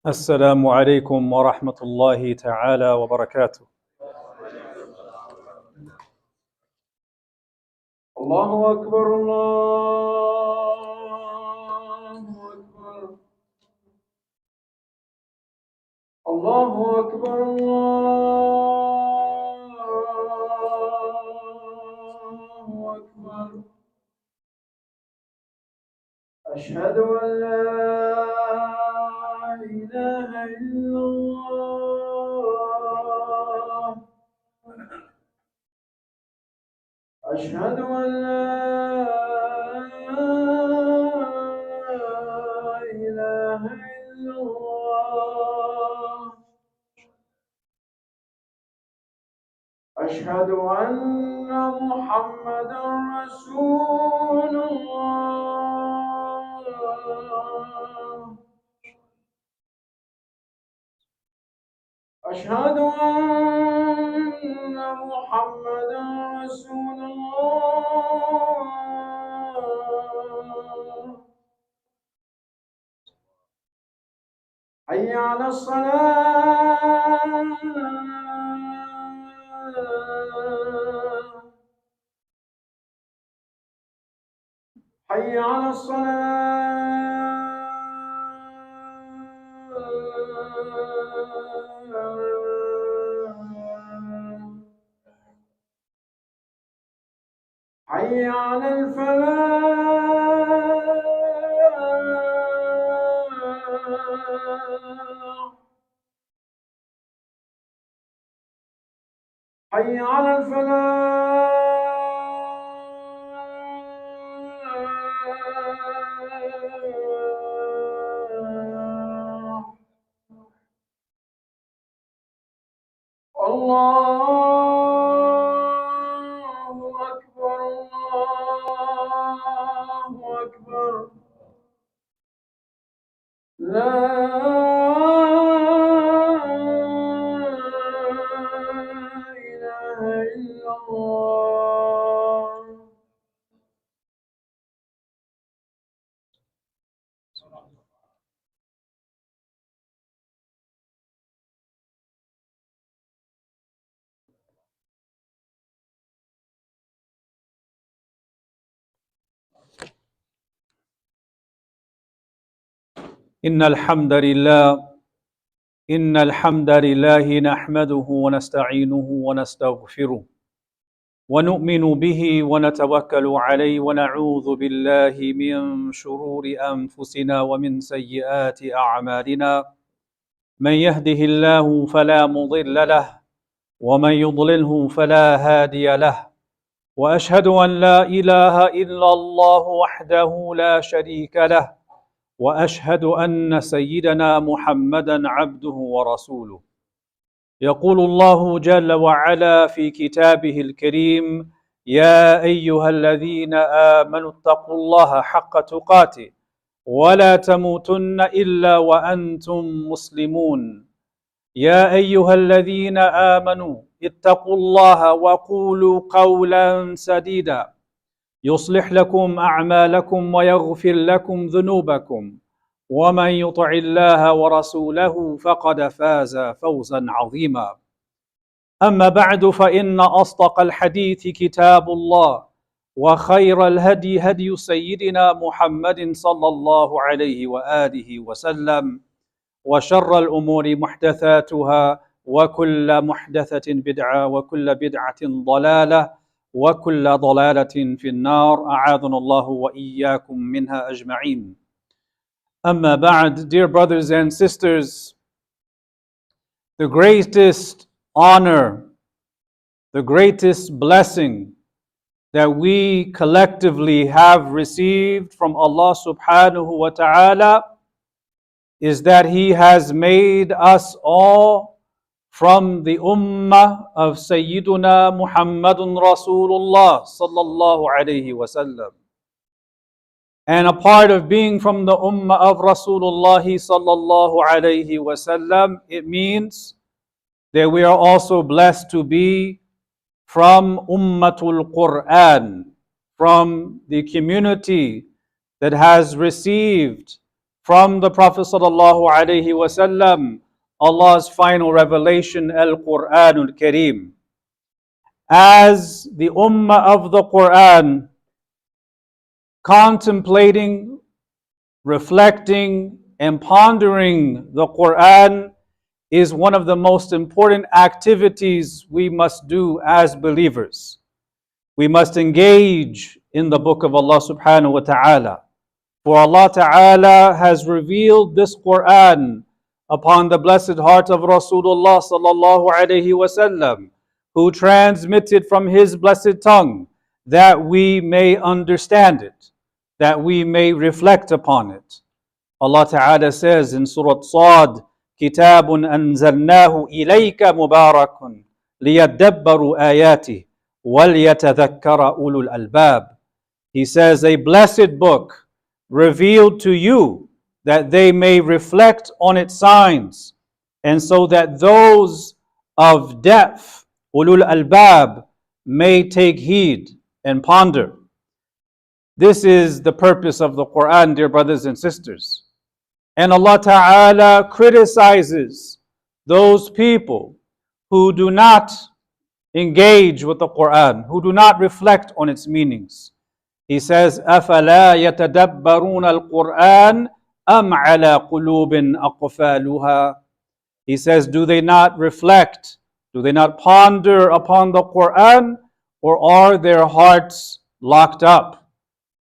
السلام عليكم ورحمة الله تعالى وبركاته. الله أكبر الله أكبر الله أكبر الله أكبر أشهد أن لا إله إلا الله أشهد أن لا إله إلا الله أشهد أن محمدا رسول الله أشهد أن محمدا رسول الله حي على الصلاة حي على الصلاة حي على الفلاح حي على الفلاح الله أكبر الله أكبر لا إله إلا الله. إن الحمد لله نحمده ونستعينه ونستغفره ونؤمن به ونتوكل عليه ونعوذ بالله من شرور أنفسنا ومن سيئات أعمالنا. من يهده الله فلا مضل له ومن يضلله فلا هادي له، وأشهد أن لا إله إلا الله وحده لا شريك له، وأشهد أن سيدنا محمدا عبده ورسوله. يقول الله جل وعلا في كتابه الكريم: يا أيها الذين آمنوا اتقوا الله حق تقاته ولا تموتن إلا وأنتم مسلمون. يا أيها الذين آمنوا اتقوا الله وقولوا قولا سديدا يصلح لكم أعمالكم ويغفر لكم ذنوبكم، ومن يطع الله ورسوله فقد فاز فوزا عظيما. أما بعد، فإن أصدق الحديث كتاب الله، وخير الهدي هدي سيدنا محمد صلى الله عليه وآله وسلم، وشر الأمور محدثاتها، وكل محدثة بدعة، وكل بدعة ضلالة، وكل ضلالة في النار. أعاذنا الله وإياكم منها أجمعين. Amma ba'd, dear brothers and sisters, the greatest honor, the greatest blessing that we collectively have received from Allah subhanahu wa ta'ala is that He has made us all from the ummah of Sayyiduna Muhammadun Rasulullah sallallahu alayhi wa sallam. And a part of being from the ummah of Rasulullah sallallahu alayhi wa sallam, it means that we are also blessed to be from Ummatul Quran, from the community that has received from the Prophet sallallahu alaihi wasallam, Allah's final revelation, Al-Quranul Kareem. As the Ummah of the Quran, contemplating, reflecting, and pondering the Quran is one of the most important activities we must do as believers. We must engage in the book of Allah subhanahu wa ta'ala. For Allah ta'ala has revealed this Quran upon the blessed heart of Rasulullah sallallahu alayhi wasallam, who transmitted from his blessed tongue, that we may understand it, that we may reflect upon it. Allah ta'ala says in Surah Sad, كتاب أنزلناه إليك مبارك ليدبروا آياته وَلْيَتَذَكَّرَ أُولُو الْأَلْبَابِ. He says, a blessed book revealed to you that they may reflect on its signs, and so that those of depth, ulul albab, may take heed and ponder. This is the purpose of the Quran, dear brothers and sisters. And Allah Ta'ala criticizes those people who do not engage with the Quran, who do not reflect on its meanings. He says, أَفَلَا يَتَدَبَّرُونَ الْقُرْآنَ أَمْ عَلَى قُلُوبٍ أَقْفَالُهَا. He says, do they not reflect, do they not ponder upon the Quran, or are their hearts locked up?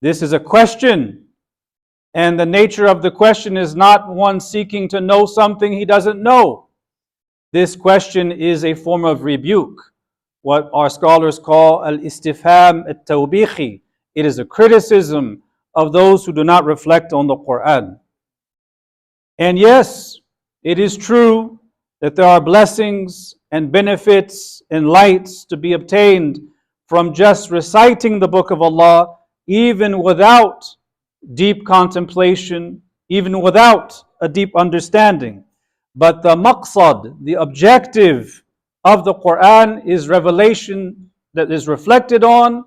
This is a question, and the nature of the question is not one seeking to know something he doesn't know. This question is a form of rebuke, what our scholars call al-istifham at-tawbihi. It is a criticism of those who do not reflect on the Quran. And yes, it is true that there are blessings and benefits and lights to be obtained from just reciting the book of Allah, even without deep contemplation, even without a deep understanding. But the maqsad, the objective of the Quran is revelation that is reflected on,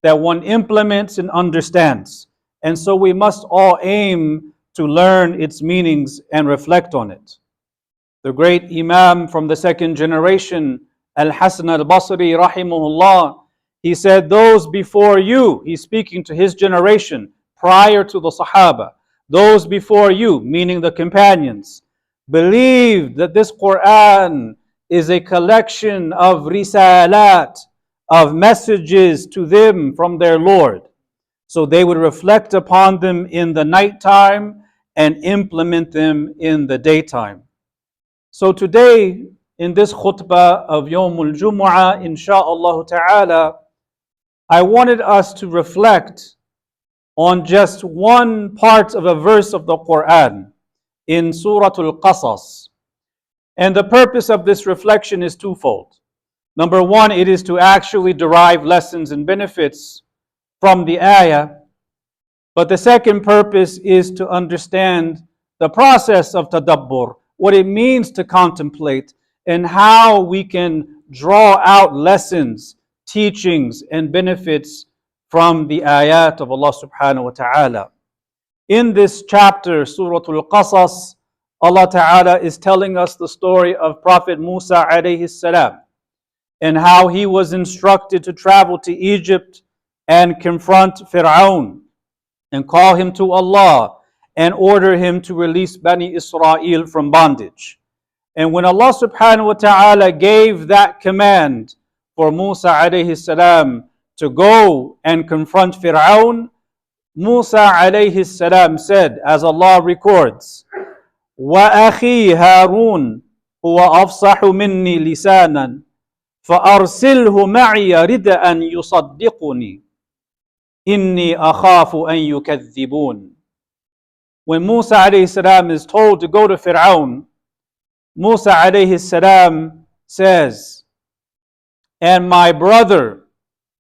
that one implements and understands. And so we must all aim to learn its meanings and reflect on it. The great Imam from the second generation, Al-Hasan al-Basri rahimahullah, he said, those before you, he's speaking to his generation prior to the Sahaba, those before you, meaning the companions, believed that this Quran is a collection of risalat, of messages to them from their Lord. So they would reflect upon them in the nighttime and implement them in the daytime. So today, in this khutbah of Yawmul Jumu'ah, insha'Allah ta'ala, I wanted us to reflect on just one part of a verse of the Quran in Surah Al-Qasas. And the purpose of this reflection is twofold. Number one, it is to actually derive lessons and benefits from the ayah. But the second purpose is to understand the process of tadabbur, what it means to contemplate, and how we can draw out lessons, teachings, and benefits from the ayat of Allah subhanahu wa ta'ala. In this chapter, Surah Al-Qasas, Allah Ta'ala is telling us the story of Prophet Musa alayhi salam, and how he was instructed to travel to Egypt and confront Fir'aun and call him to Allah and order him to release Bani Israel from bondage. And when Allah subhanahu wa ta'ala gave that command for Musa alayhi salam to go and confront Fir'aun, Musa alayhi salam said, as Allah records, وَأَخِي هَارُونَ هُوَ أَفْصَحُ مِنِّي لِسَانًا فَأَرْسِلْهُ مَعِيَ رِدْءًا يُصَدِّقُنِي إِنِّي أَخَافُ أَن يُكَذِّبُونَ. When Musa alayhi salam is told to go to Fir'aun, Musa alayhi salam says, and my brother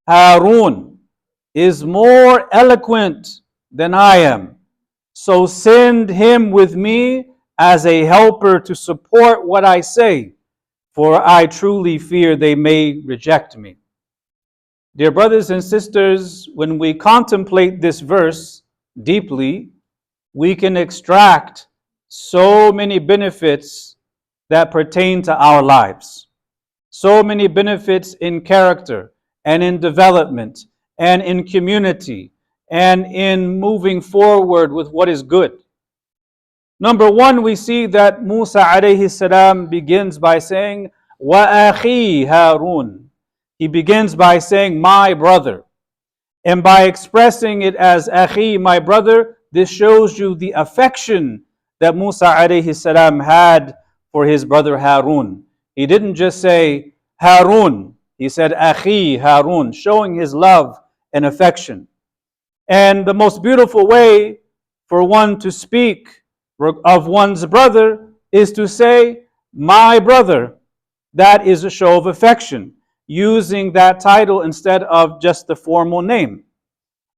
Harun is more eloquent than I am, so send him with me as a helper to support what I say, for I truly fear they may reject me. Dear brothers and sisters, when we contemplate this verse deeply, we can extract so many benefits that pertain to our lives. So many benefits in character and in development and in community and in moving forward with what is good. Number one, we see that Musa alayhi salam begins by saying, Wa akhi Harun. He begins by saying, my brother. And by expressing it as akhi, my brother, this shows you the affection that Musa alayhi salam had for his brother Harun. He didn't just say Harun, he said akhi Harun, showing his love and affection. And the most beautiful way for one to speak of one's brother is to say, my brother. That is a show of affection, using that title instead of just the formal name.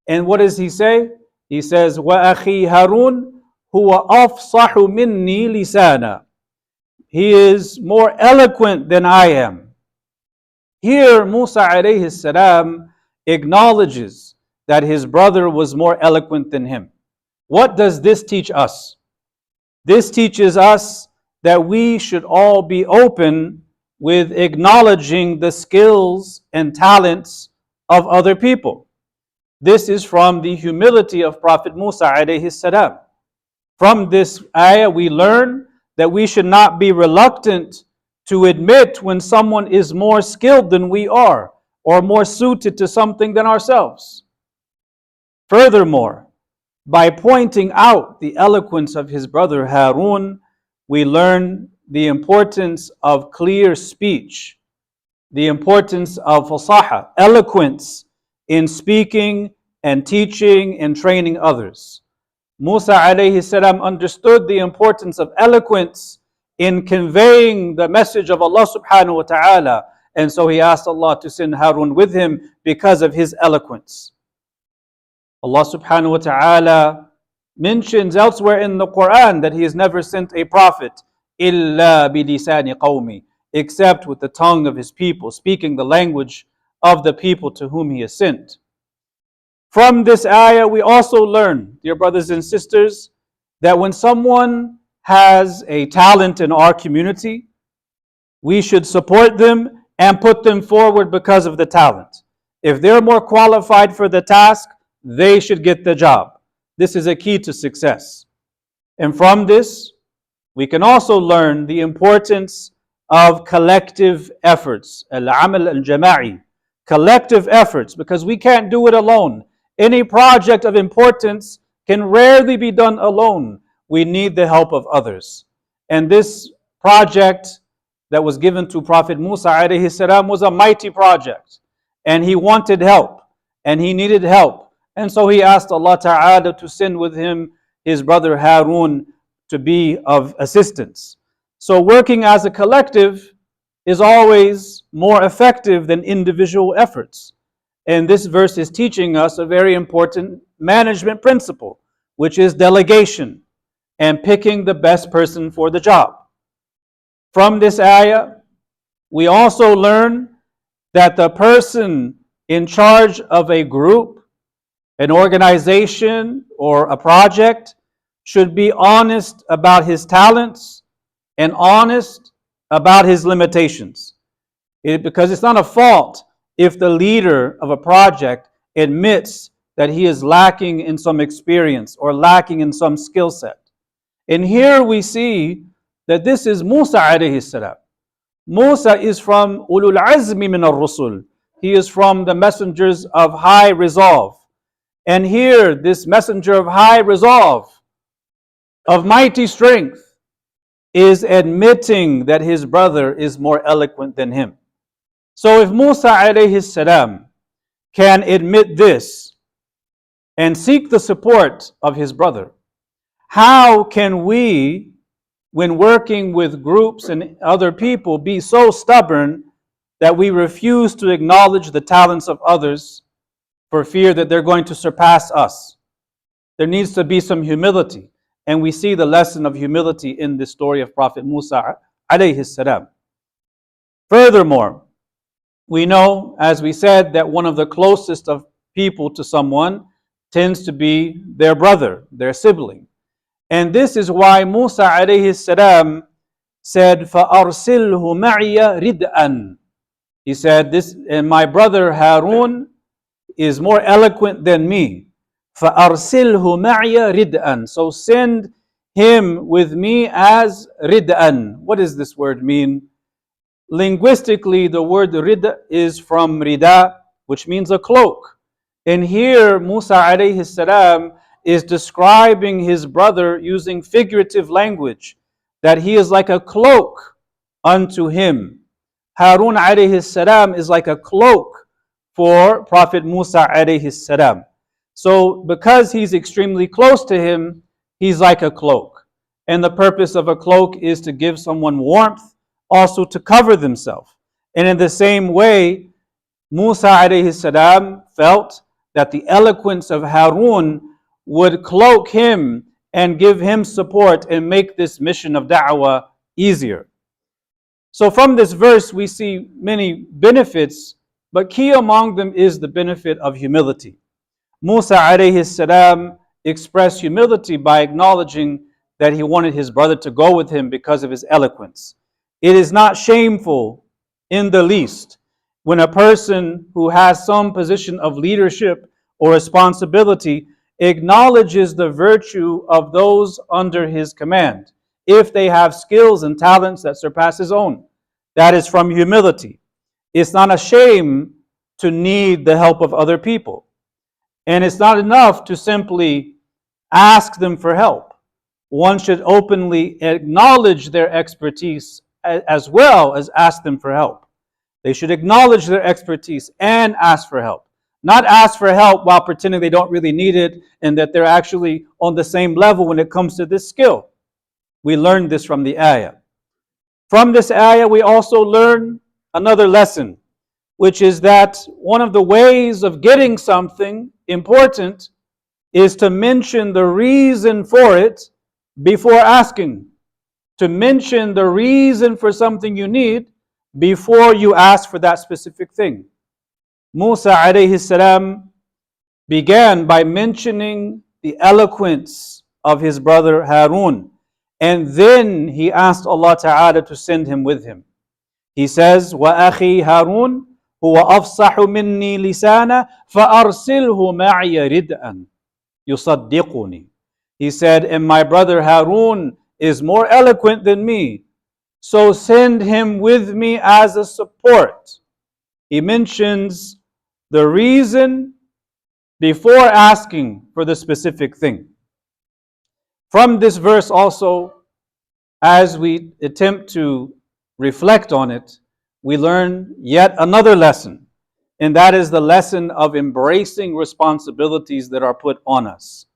And what does he say? He says, Wa akhi Harun huwa afsahu minni lisana. He is more eloquent than I am. Here, Musa alayhi salam acknowledges that his brother was more eloquent than him. What does this teach us? This teaches us that we should all be open with acknowledging the skills and talents of other people. This is from the humility of Prophet Musa alayhi salam. From this ayah we learn that we should not be reluctant to admit when someone is more skilled than we are or more suited to something than ourselves. Furthermore, by pointing out the eloquence of his brother Harun, we learn the importance of clear speech, the importance of fasaha, eloquence in speaking and teaching and training others. Musa alayhi salam understood the importance of eloquence in conveying the message of Allah subhanahu wa ta'ala, and so he asked Allah to send Harun with him because of his eloquence. Allah subhanahu wa ta'ala mentions elsewhere in the Quran that He has never sent a prophet illa bilisani qawmi, except with the tongue of his people, speaking the language of the people to whom He has sent. From this ayah, we also learn, dear brothers and sisters, that when someone has a talent in our community, we should support them and put them forward because of the talent. If they're more qualified for the task, they should get the job. This is a key to success. And from this, we can also learn the importance of collective efforts, al-amal al-jama'i, collective efforts, because we can't do it alone. Any project of importance can rarely be done alone. We need the help of others. And this project that was given to Prophet Musa alayhi salam was a mighty project. And he wanted help, and he needed help. And so he asked Allah Ta'ala to send with him his brother Harun to be of assistance. So working as a collective is always more effective than individual efforts. And this verse is teaching us a very important management principle, which is delegation and picking the best person for the job. From this ayah, we also learn that the person in charge of a group, an organization, or a project should be honest about his talents and honest about his limitations. Because it's not a fault if the leader of a project admits that he is lacking in some experience or lacking in some skill set. And here we see that this is Musa alayhi salam. Musa is from ulul azmi min ar-rusul. He is from the messengers of high resolve. And here, this messenger of high resolve, of mighty strength, is admitting that his brother is more eloquent than him. So if Musa alayhi salam can admit this and seek the support of his brother, how can we, when working with groups and other people, be so stubborn that we refuse to acknowledge the talents of others for fear that they're going to surpass us? There needs to be some humility. And we see the lesson of humility in the story of Prophet Musa alayhi salam. Furthermore, we know, as we said, that one of the closest of people to someone tends to be their brother, their sibling. And this is why Musa alayhi salam said, فَأَرْسِلْهُ مَعِيَ رِدْءًا. He said, this, and my brother Harun is more eloquent than me. فَأَرْسِلْهُ مَعِيَ رِدْءًا. So send him with me as rid'an. What does this word mean? Linguistically, the word rid is from rida, which means a cloak. And here, Musa alayhi salam is describing his brother using figurative language, that he is like a cloak unto him. Harun alayhi salam is like a cloak for Prophet Musa alayhi salam. So because he's extremely close to him, he's like a cloak. And the purpose of a cloak is to give someone warmth, also to cover themselves. And in the same way, Musa alayhi salam felt that the eloquence of Harun would cloak him and give him support and make this mission of da'wah easier. So from this verse we see many benefits, but key among them is the benefit of humility. Musa alayhi salam expressed humility by acknowledging that he wanted his brother to go with him because of his eloquence. It is not shameful in the least when a person who has some position of leadership or responsibility acknowledges the virtue of those under his command, if they have skills and talents that surpass his own. That is from humility. It's not a shame to need the help of other people. And it's not enough to simply ask them for help. One should openly acknowledge their expertise as well as ask them for help. They should acknowledge their expertise and ask for help. Not ask for help while pretending they don't really need it and that they're actually on the same level when it comes to this skill. We learned this from the ayah. From this ayah, we also learn another lesson, which is that one of the ways of getting something important is to mention the reason for it before asking. To mention the reason for something you need before you ask for that specific thing. Musa alayhi salam began by mentioning the eloquence of his brother Harun, and then he asked Allah Ta'ala to send him with him. He says, وَأَخِي هَارُونَ هُوَ أَفْصَحُ مِنِّي لِسَانًا فَأَرْسِلْهُ مَعِيَ رِدْءًا يُصَدِّقُنِي. He said, and my brother Harun is more eloquent than me, so send him with me as a support. He mentions the reason before asking for the specific thing. From this verse also, as we attempt to reflect on it, we learn yet another lesson, and that is the lesson of embracing responsibilities that are put on us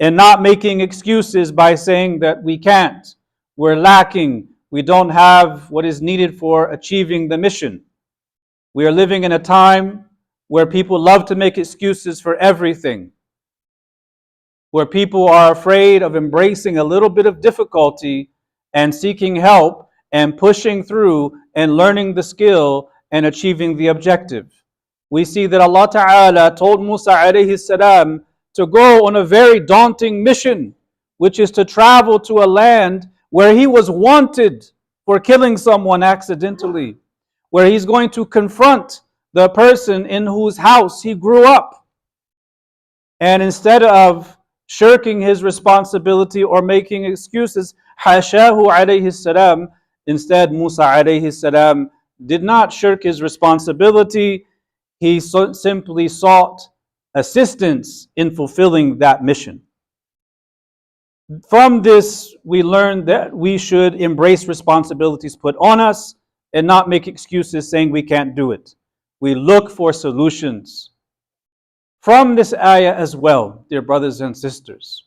and not making excuses by saying that we can't, we're lacking, we don't have what is needed for achieving the mission. We are living in a time where people love to make excuses for everything, where people are afraid of embracing a little bit of difficulty and seeking help and pushing through and learning the skill and achieving the objective. We see that Allah Ta'ala told Musa alayhi salam to go on a very daunting mission, which is to travel to a land where he was wanted for killing someone accidentally, where he's going to confront the person in whose house he grew up. And instead of shirking his responsibility or making excuses, hashahu alayhi salam, instead Musa alayhi salam did not shirk his responsibility. He simply sought assistance in fulfilling that mission. From this, we learn that we should embrace responsibilities put on us and not make excuses saying we can't do it. We look for solutions. From this ayah as well, dear brothers and sisters,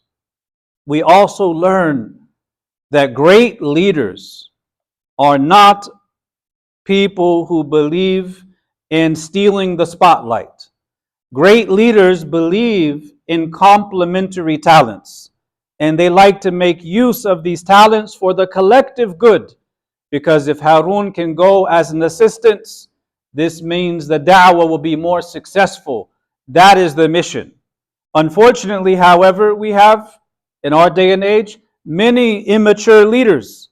we also learn that great leaders are not people who believe in stealing the spotlight. Great leaders believe in complementary talents, and they like to make use of these talents for the collective good. Because if Harun can go as an assistant, this means the da'wah will be more successful. That is the mission. Unfortunately, however, we have in our day and age, many immature leaders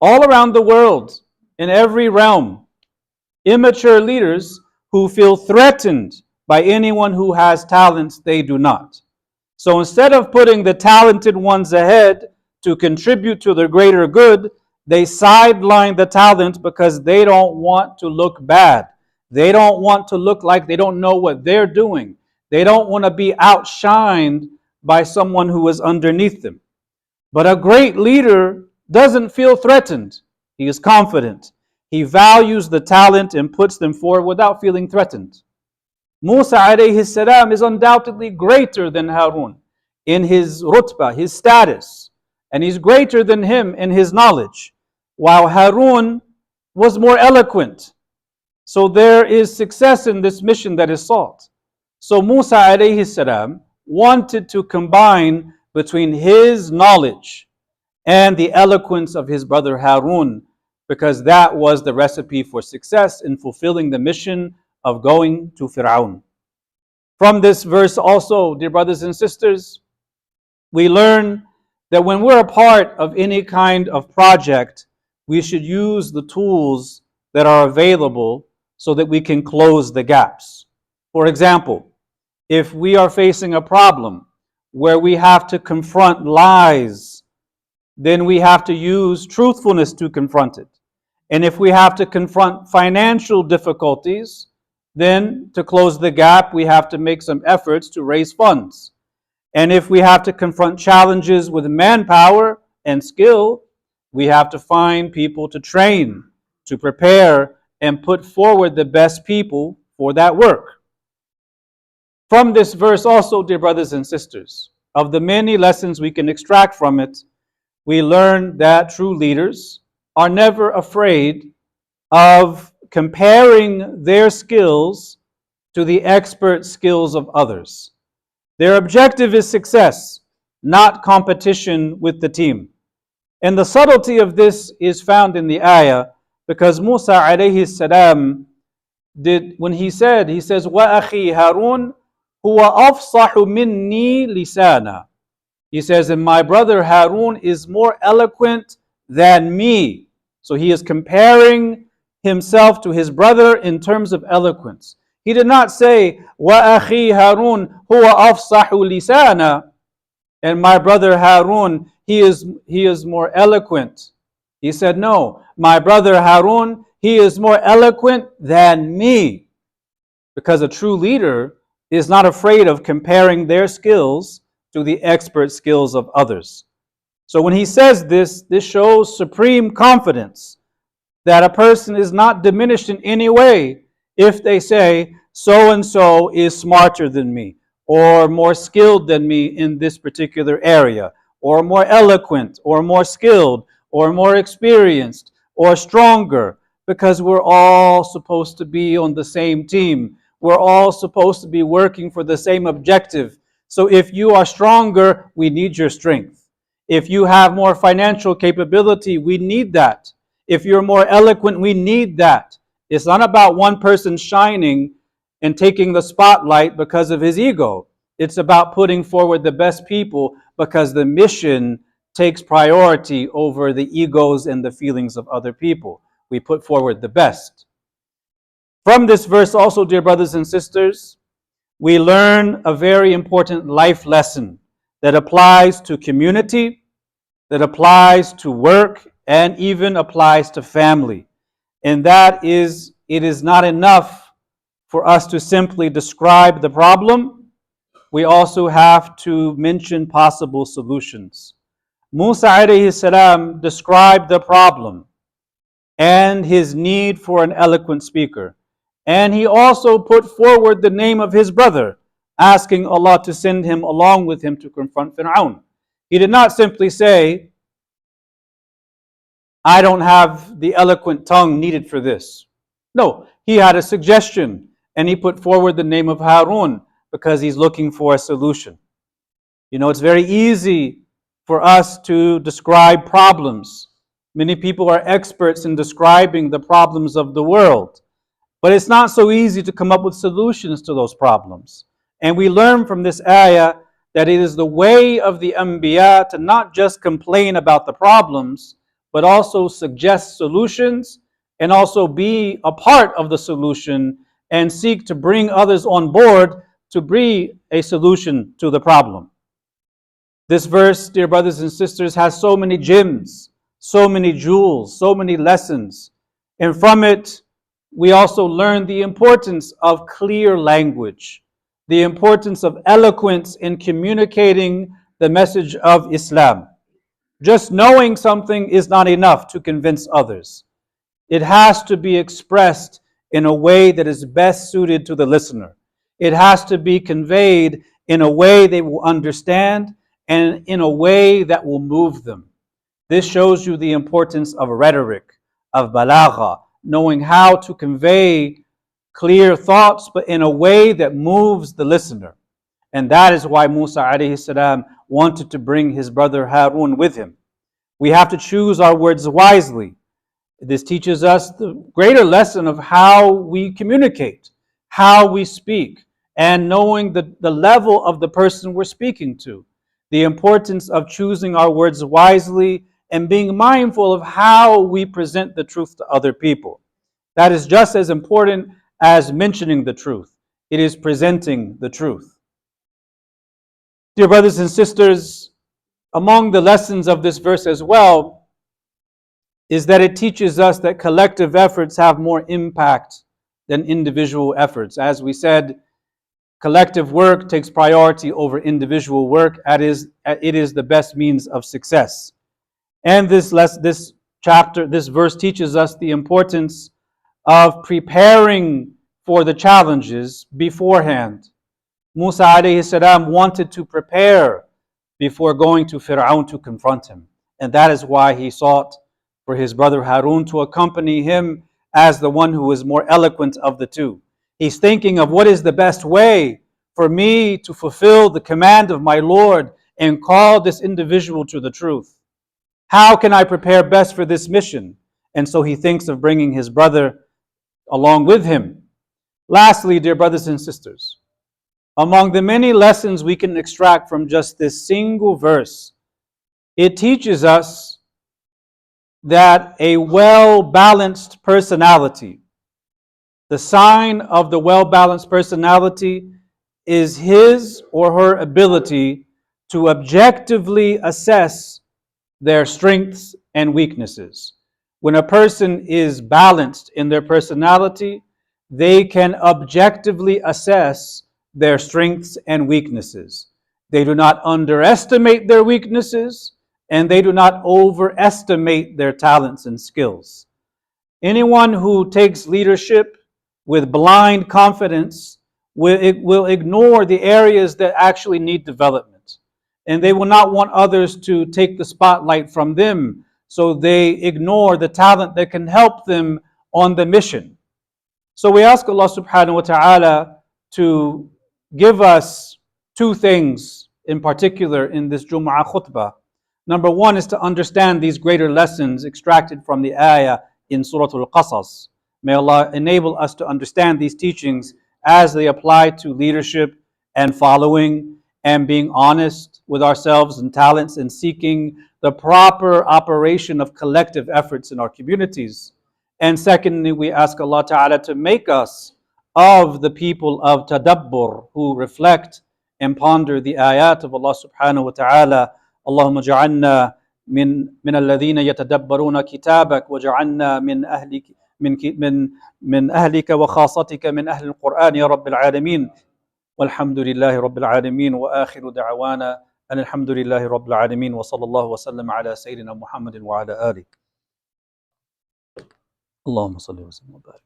all around the world, in every realm, immature leaders who feel threatened by anyone who has talents they do not. So instead of putting the talented ones ahead to contribute to the greater good, they sideline the talent because they don't want to look bad. They don't want to look like they don't know what they're doing. They don't want to be outshined by someone who is underneath them. But a great leader doesn't feel threatened. He is confident. He values the talent and puts them forward without feeling threatened. Musa alayhi salam is undoubtedly greater than Harun in his rutbah, his status, and he's greater than him in his knowledge, while Harun was more eloquent. So there is success in this mission that is sought. So Musa alayhi salam wanted to combine between his knowledge and the eloquence of his brother Harun, because that was the recipe for success in fulfilling the mission of going to Fir'aun. From this verse also, dear brothers and sisters, we learn that when we're a part of any kind of project, we should use the tools that are available so that we can close the gaps. For example, if we are facing a problem where we have to confront lies, then we have to use truthfulness to confront it. And if we have to confront financial difficulties, then to close the gap, we have to make some efforts to raise funds. And if we have to confront challenges with manpower and skill, we have to find people to train, to prepare, and put forward the best people for that work. From this verse also, dear brothers and sisters, of the many lessons we can extract from it, we learn that true leaders are never afraid of comparing their skills to the expert skills of others. Their objective is success, not competition with the team. And the subtlety of this is found in the ayah, because Musa alayhi salam when he says, "Wa akhi Harun huwa afsahu minni lisana." He says, and my brother Harun is more eloquent than me. So he is comparing himself to his brother in terms of eloquence. He did not say, "Wa akhi Harun huwa afsahu lisana," and my brother Harun, he is more eloquent. He said, no, my brother Harun, he is more eloquent than me. Because a true leader is not afraid of comparing their skills to the expert skills of others. So when he says this shows supreme confidence that a person is not diminished in any way if they say, so and so is smarter than me, or more skilled than me in this particular area, or more eloquent, or more skilled, or more experienced, or stronger, because we're all supposed to be on the same team. We're all supposed to be working for the same objective. So if you are stronger, we need your strength. If you have more financial capability, we need that. If you're more eloquent, we need that. It's not about one person shining and taking the spotlight because of his ego. It's about putting forward the best people because the mission takes priority over the egos and the feelings of other people. We put forward the best. From this verse also, dear brothers and sisters, we learn a very important life lesson that applies to community, that applies to work, and even applies to family. And that is, it is not enough for us to simply describe the problem. We also have to mention possible solutions. Musa alayhi salam described the problem and his need for an eloquent speaker. And he also put forward the name of his brother, asking Allah to send him along with him to confront Fir'aun. He did not simply say, I don't have the eloquent tongue needed for this. No, he had a suggestion and he put forward the name of Harun because he's looking for a solution. You know, it's very easy for us to describe problems. Many people are experts in describing the problems of the world. But it's not so easy to come up with solutions to those problems. And we learn from this ayah that it is the way of the Anbiya to not just complain about the problems, but also suggest solutions and also be a part of the solution and seek to bring others on board to bring a solution to the problem. This verse, dear brothers and sisters, has so many gems, so many jewels, so many lessons. And from it, we also learn the importance of clear language, the importance of eloquence in communicating the message of Islam. Just knowing something is not enough to convince others. It has to be expressed in a way that is best suited to the listener. It has to be conveyed in a way they will understand and in a way that will move them. This shows you the importance of rhetoric, of balagha, knowing how to convey clear thoughts, but in a way that moves the listener. And that is why Musa alayhi salam wanted to bring his brother Harun with him. We have to choose our words wisely. This teaches us the greater lesson of how we communicate, how we speak, and knowing the level of the person we're speaking to. The importance of choosing our words wisely and being mindful of how we present the truth to other people. That is just as important as mentioning the truth. It is presenting the truth. Dear brothers and sisters, among the lessons of this verse as well is that it teaches us that collective efforts have more impact than individual efforts. As we said, collective work takes priority over individual work. It is the best means of success. And this verse teaches us the importance of preparing for the challenges beforehand. Musa alayhi salam wanted to prepare before going to Fir'aun to confront him. And that is why he sought for his brother Harun to accompany him as the one who was more eloquent of the two. He's thinking of what is the best way for me to fulfill the command of my Lord and call this individual to the truth. How can I prepare best for this mission? And so he thinks of bringing his brother along with him. Lastly, dear brothers and sisters, among the many lessons we can extract from just this single verse, it teaches us that a well-balanced personality, the sign of the well-balanced personality is his or her ability to objectively assess their strengths and weaknesses. When a person is balanced in their personality, they can objectively assess their strengths and weaknesses. They do not underestimate their weaknesses, and they do not overestimate their talents and skills. Anyone who takes leadership with blind confidence will ignore the areas that actually need development. And they will not want others to take the spotlight from them, so they ignore the talent that can help them on the mission. So we ask Allah subhanahu wa ta'ala to give us two things in particular in this Jumu'ah khutbah. Number one is to understand these greater lessons extracted from the ayah in Surah Al-Qasas. May Allah enable us to understand these teachings as they apply to leadership and following and being honest with ourselves and talents and seeking the proper operation of collective efforts in our communities. And secondly, we ask Allah Ta'ala to make us of the people of tadabbur who reflect and ponder the ayat of Allah Subhanahu wa Ta'ala. Allahumma ja'alna min alladhina yatadabbaruna kitabak wa ja'alna min ahlika من أهلك وخاصتك من أهل القرآن يا رب العالمين والحمد لله رب العالمين وآخر دعوانا أن الحمد لله رب العالمين وصلى الله وسلم على سيدنا محمد وعلى آله اللهم صل وسلم وبارك.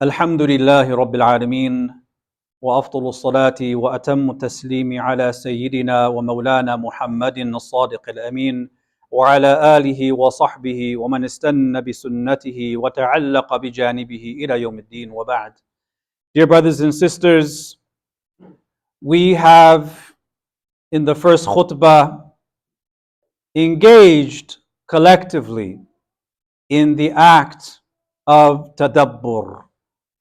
الحمد لله رب العالمين وأفضل الصلاة وأتم التسليم على سيدنا ومولانا محمد الصادق الأمين وعلى آله وصحبه ومن استنى بسنته وتعلق بجانبه إلى يوم الدين وبعد. Dear brothers and sisters, we have in the first khutbah engaged collectively in the act of tadabbur,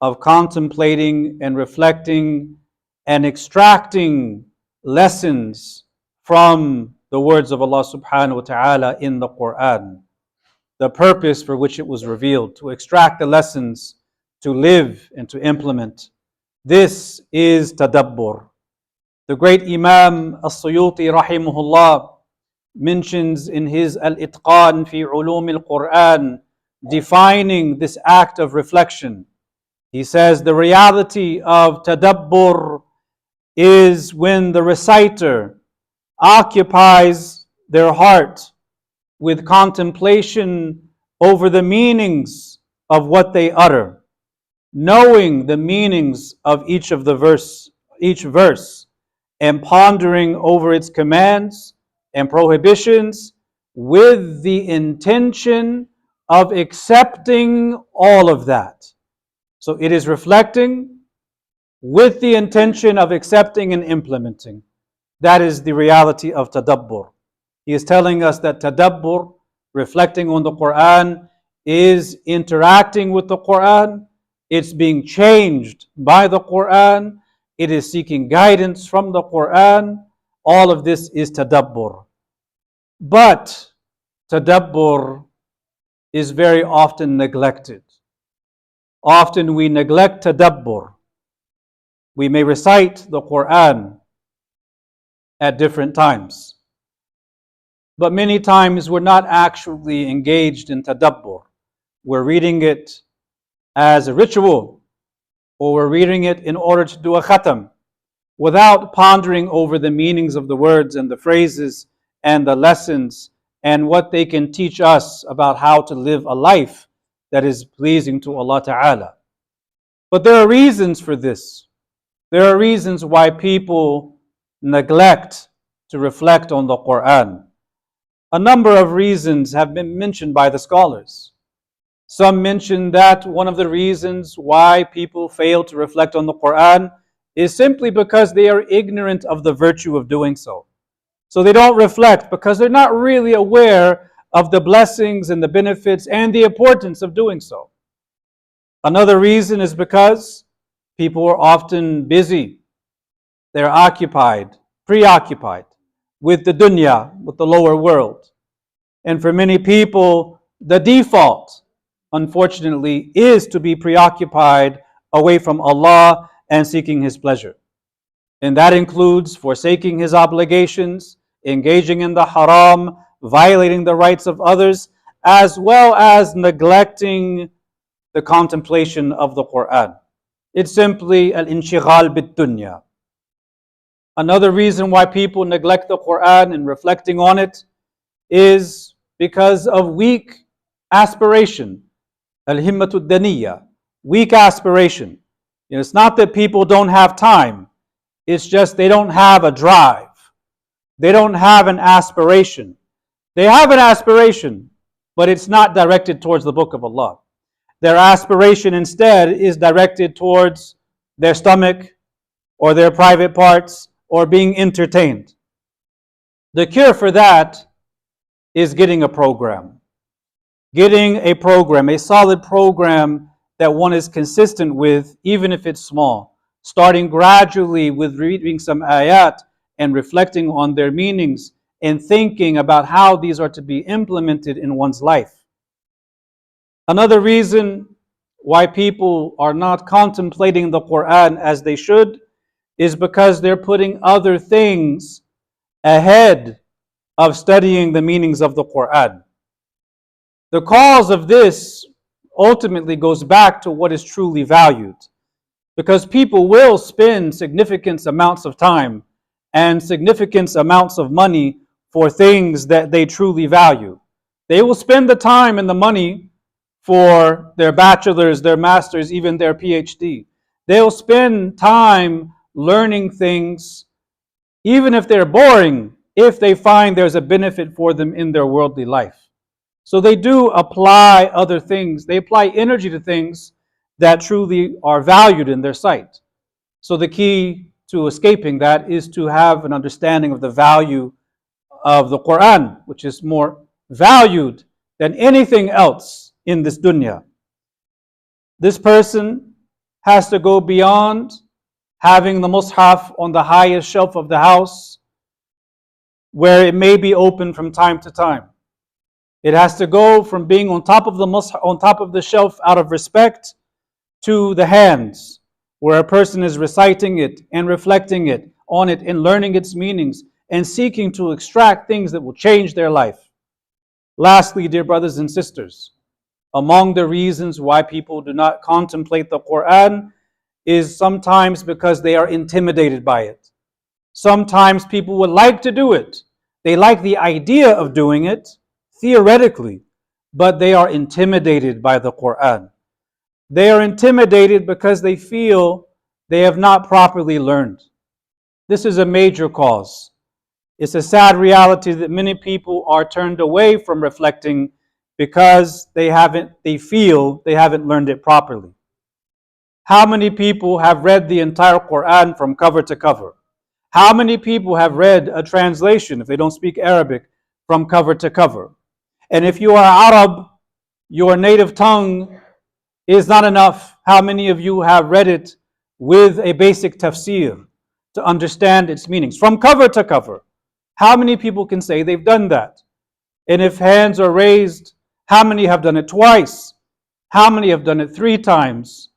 of contemplating and reflecting and extracting lessons from the words of Allah subhanahu wa ta'ala in the Quran, the purpose for which it was revealed, to extract the lessons, to live and to implement. This is tadabbur. The great Imam As-Suyuti rahimahullah mentions in his Al-Itqan fi Ulum al-Quran, defining this act of reflection. He says the reality of tadabbur is when the reciter occupies their heart with contemplation over the meanings of what they utter, knowing the meanings of each verse, and pondering over its commands and prohibitions with the intention of accepting all of that. So it is reflecting with the intention of accepting and implementing. That is the reality of tadabbur. He is telling us that tadabbur, reflecting on the Quran, is interacting with the Quran, it's being changed by the Quran, it is seeking guidance from the Quran. All of this is tadabbur. But tadabbur is very often neglected. Often we neglect tadabbur. We may recite the Quran at different times, but many times we're not actually engaged in tadabbur. We're reading it as a ritual, or we're reading it in order to do a khatam, without pondering over the meanings of the words and the phrases and the lessons and what they can teach us about how to live a life that is pleasing to Allah Ta'ala. But there are reasons for this. There are reasons why people neglect to reflect on the Quran. A number of reasons have been mentioned by the scholars. Some mention that one of the reasons why people fail to reflect on the Quran is simply because they are ignorant of the virtue of doing so. So they don't reflect because they're not really aware of the blessings and the benefits and the importance of doing so. Another reason is because people are often busy. They're occupied, preoccupied with the dunya, with the lower world. And for many people, the default, unfortunately, is to be preoccupied away from Allah and seeking His pleasure. And that includes forsaking His obligations, engaging in the haram, violating the rights of others, as well as neglecting the contemplation of the Quran. It's simply al-inshighal bid-dunya. Another reason why people neglect the Quran and reflecting on it is because of weak aspiration, al-himmatu daniyya, weak aspiration. It's not that people don't have time, it's just they don't have a drive. They don't have an aspiration. They have an aspiration, but it's not directed towards the Book of Allah. Their aspiration instead is directed towards their stomach or their private parts or being entertained. The cure for that is getting a program. Getting a program, a solid program that one is consistent with, even if it's small. Starting gradually with reading some ayat and reflecting on their meanings and thinking about how these are to be implemented in one's life. Another reason why people are not contemplating the Quran as they should is because they're putting other things ahead of studying the meanings of the Quran. The cause of this ultimately goes back to what is truly valued, because people will spend significant amounts of time and significant amounts of money for things that they truly value. They will spend the time and the money for their bachelor's, their master's, even their PhD. They'll spend time learning things, even if they're boring, if they find there's a benefit for them in their worldly life. So they do apply other things. They apply energy to things that truly are valued in their sight. So the key to escaping that is to have an understanding of the value of the Quran, which is more valued than anything else in this dunya. This person has to go beyond having the Mus'haf on the highest shelf of the house, where it may be open from time to time. It has to go from being on top of the Mus'haf, on top of the shelf out of respect, to the hands, where a person is reciting it and reflecting it on it and learning its meanings and seeking to extract things that will change their life. Lastly, dear brothers and sisters, among the reasons why people do not contemplate the Quran is sometimes because they are intimidated by it. Sometimes people would like to do it. They like the idea of doing it, theoretically, but they are intimidated by the Quran. They are intimidated because they feel they have not properly learned. This is a major cause. It's a sad reality that many people are turned away from reflecting because they feel they haven't learned it properly. How many people have read the entire Quran from cover to cover? How many people have read a translation, if they don't speak Arabic, from cover to cover? And if you are Arab, your native tongue is not enough. How many of you have read it with a basic tafsir to understand its meanings from cover to cover? How many people can say they've done that? And if hands are raised, how many have done it twice? How many have done it 3 times?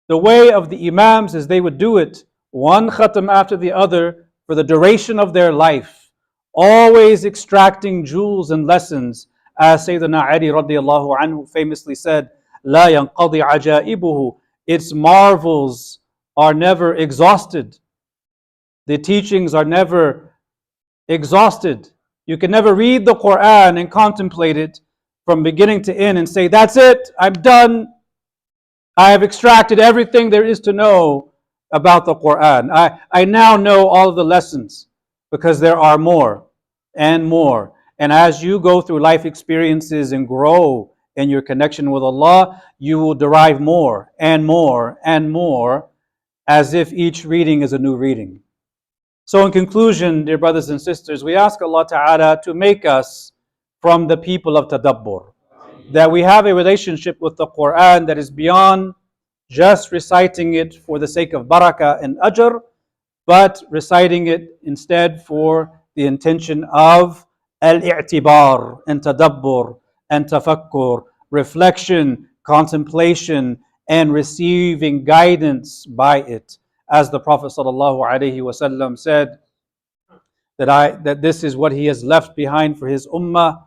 The way of the Imams is they would do it one khatam after the other for the duration of their life, always extracting jewels and lessons. As Sayyidina Ali radiallahu anhu famously said, لا ينقضي عجائبه, its marvels are never exhausted. The teachings are never exhausted. You can never read the Quran and contemplate it from beginning to end and say, that's it, I'm done. I have extracted everything there is to know about the Quran. I now know all of the lessons, because there are more and more. And as you go through life experiences and grow in your connection with Allah, you will derive more and more and more, as if each reading is a new reading. So in conclusion, dear brothers and sisters, we ask Allah Ta'ala to make us from the people of tadabbur, that we have a relationship with the Quran that is beyond just reciting it for the sake of barakah and ajr, but reciting it instead for the intention of al-i'tibar and tadabbur and tafakkur, reflection, contemplation, and receiving guidance by it. As the Prophet ﷺ said, that this is what he has left behind for his ummah,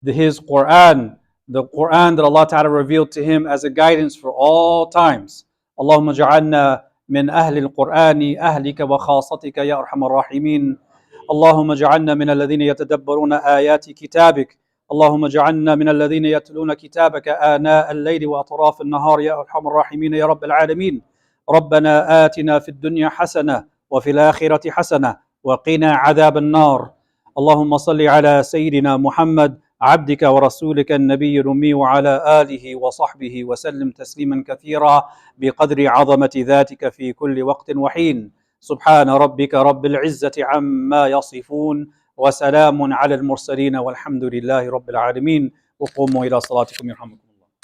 his Quran, the Quran that Allah Ta'ala revealed to him as a guidance for all times. Allahumma ja'alna min ahli al-Qur'ani ahlika wa khasatika ya arhamar rahimin. Allahumma ja'alna min alladhina yatadabbaruna ayati kitabik. اللهم اجعلنا من الذين يتلون كتابك آناء الليل وأطراف النهار يا أرحم الراحمين يا رب العالمين. ربنا آتنا في الدنيا حسنة وفي الآخرة حسنة وقنا عذاب النار. اللهم صل على سيدنا محمد عبدك ورسولك النبي الأمي وعلى آله وصحبه وسلم تسليما كثيرا بقدر عظمة ذاتك في كل وقت وحين. سبحان ربك رب العزة عما يصفون وسلام على المرسلين والحمد لله رب العالمين. وقوموا إلى صلاتكم يرحمكم.